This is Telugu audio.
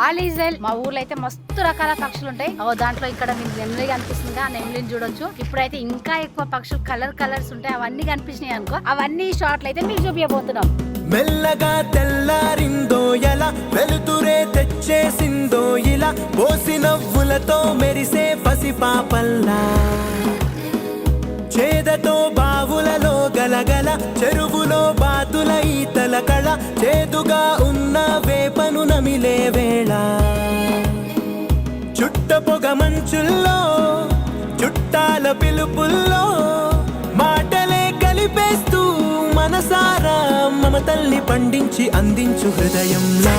All is well. మా ఊర్లో అయితే మస్తు రకాల పక్షులు ఉంటాయి. దాంట్లో ఇక్కడ మీకు నెమలి కనిపిస్తుంది, ఆ నెమలిని చూడొచ్చు. ఇప్పుడైతే ఇంకా ఎక్కువ పక్షులు కలర్స్ ఉంటాయి, అవన్నీ కనిపించినాయి అనుకో. అవన్నీ షార్ట్లు అయితే మీకు చూపించబోతున్నాం. మెల్లగా తెల్లారిందో ఎలా, వెలుతురే తెచ్చేసిందో ఇలా, పోసి నవ్వులతో మెరిసే పసిపాపల్లా, చేదతో బావులలో గలగల, చెరువులో బాతుల ఈతల కళ, చేదుగా ఉన్న వేపను నమిలే వేళ, చుట్ట పొగ మంచుల్లో చుట్టాల పిలుపుల్లో మాటలే కలిపేస్తూ మనసారా మమతల్ని పండించి అందించు హృదయంలా.